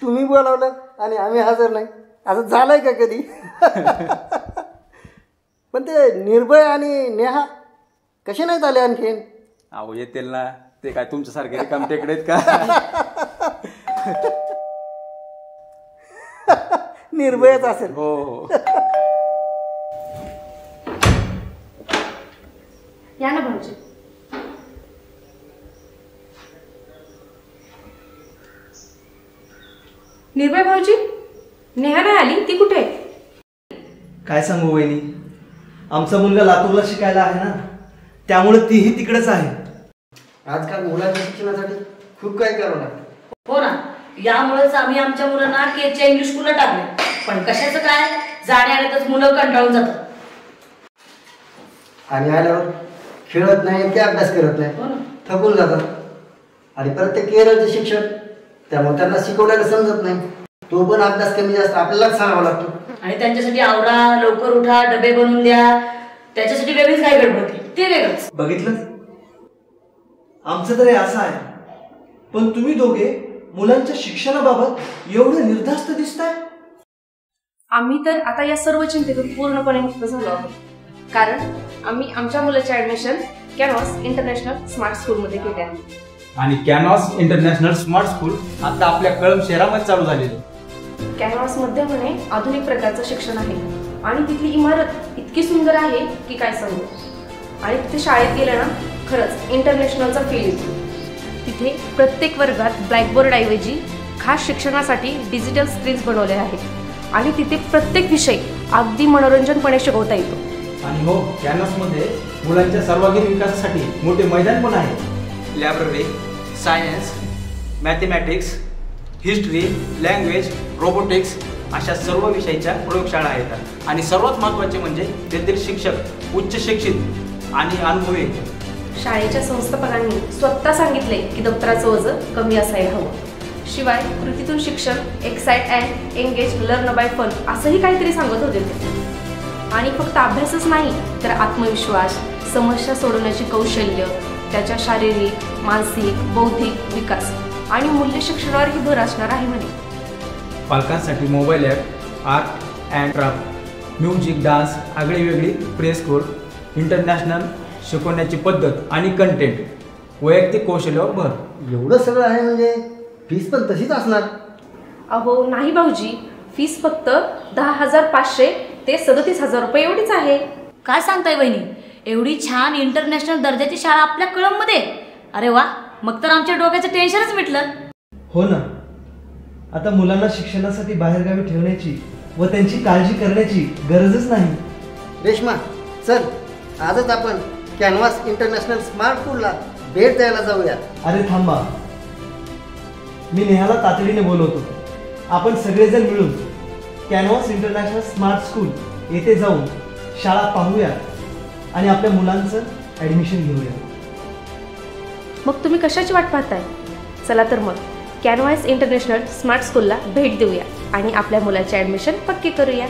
तुम्ही बोलावलं आणि आम्ही हजर नाही, असं झालंय का कधी? पण ते निर्भय आणि नेहा कसे नाहीत आले आणखीन? अहो येतील ना, ते काय तुमच्यासारखे रिकाम टेकडे आहेत का? निर्भयच असेल. हो हो. या ना भाऊजी. निर्भय भाऊजी, नेहा नाही आली, ती कुठे आहे? काय सांगू वहिनी, आमचा मुलगा लातूरला शिकायला आहे ना, त्यामुळे तीही तिकडेच आहे. आजकाल मुलांच्या शिक्षणासाठी खूप काही करावं लागतं. हो ना, यामुळेच आम्ही आमच्या मुलांना केच्या इंग्लिश स्कूलला टाकले. पण कशाचं काय, जाण्यातच मुलं कंटाळून जातात आणि आल्यावर खेळत नाही की अभ्यास करत नाही, थकून जातात. आणि परत ते केरळचे शिक्षक, त्यामुळे त्यांना शिकवल्याला समजत नाही. तो पण अभ्यास कमी जास्त आपल्यालाच सांगावा लागतो. आणि त्यांच्यासाठी आवरा, लवकर उठा, डबे बनवून द्या, त्याच्यासाठी वेगळीच काय गडबड, ते वेगळंच. बघितलं, आमचं तरी असं आहे. पण तुम्ही दोघे मुलांच्या शिक्षणाबाबत एवढे निर्धास्त दिसताय. आम्ही तर आता या सर्व चिंतेतून पूर्णपणे मुक्त झालो आहोत, कारण आम्ही आमच्या मुलाचे ऍडमिशन कॅनव्हास इंटरनॅशनल स्मार्ट स्कूलमध्ये केले आहे. आणि कॅनव्हास इंटरनॅशनल स्मार्ट स्कूल आता आपल्या कळंब शहरामध्ये चालू झालेलं. कॅनव्हास मध्ये म्हणे आधुनिक प्रकारचं शिक्षण आहे आणि तिथली इमारत इतकी सुंदर आहे की काय सांगू. आणि तिथे शाळेत गेलं ना, खरंच इंटरनॅशनलचा फील येतो. तिथे प्रत्येक वर्गात ब्लॅकबोर्ड ऐवजी खास शिक्षणासाठी डिजिटल स्क्रीन्स बनवले आहेत आणि तिथे प्रत्येक विषय अगदी मनोरंजनपणे शिकवता येतो. आणि हो, कॅनव्हासमध्ये मुलांच्या सर्वांगीण विकासासाठी मोठे मैदान पण आहे. Library, science, mathematics, history, language, robotics अशा सर्व विषयाच्या प्रयोगशाळा आहेत. आणि सर्वात महत्त्वाचे म्हणजे तेथील शिक्षक उच्च शिक्षित आणि अनुभवी. शाळेच्या संस्थापकांनी स्वतः सांगितले की दप्तराचं वजन कमी असायला हवं. शिवाय कृतीतून शिक्षण, excite and engage, learn by fun असंही काहीतरी सांगत होते ते. आणि फक्त अभ्यासच नाही तर आत्मविश्वास, समस्या सोडवण्याची कौशल्य, त्याच्या शारीरिक, मानसिक, बौद्धिक विकास आणि मूल्य शिक्षणावरही भर असणार आहे म्हणे. पालकांसाठी mobile app, art and craft, music, dance, आगळीवेगळी प्ले स्कूल, इंटरनॅशनल शिकवण्याची पद्धत आणि कंटेंट, वैयक्तिक कौशल्यावर भर. एवढं सगळं आहे म्हणजे फीस पण तशीच असणार. अहो नाही भाऊजी, फीस फक्त 10,500 ते 37,000 रुपये एवढीच आहे. काय सांगताय वहिनी, एवढी छान इंटरनॅशनल दर्जाची शाळा आपल्या कळंबमध्ये? अरे वा, मग तर आमच्या डोक्याचं टेन्शनच मिटलं. हो ना, आता मुलांना शिक्षणासाठी बाहेरगावी ठेवण्याची व त्यांची काळजी करण्याची गरजच नाही. रेश्मा, चल आजच आपण कॅनव्हास इंटरनॅशनल स्मार्ट स्कूलला भेट द्यायला जाऊया. अरे थांबा, मी नेहाला तातडीने बोलवतो. आपण सगळेजण मिळून कॅनव्हास इंटरनॅशनल स्मार्ट स्कूल येथे जाऊन शाळा पाहूया आणि आपल्या मुलांचं ॲडमिशन घेऊया. मग तुम्ही कशाची वाट पाहताय? चला तर मग कॅनव्हास इंटरनॅशनल स्मार्ट स्कूलला भेट देऊया आणि आपल्या मुलाचे ॲडमिशन पक्के करूया.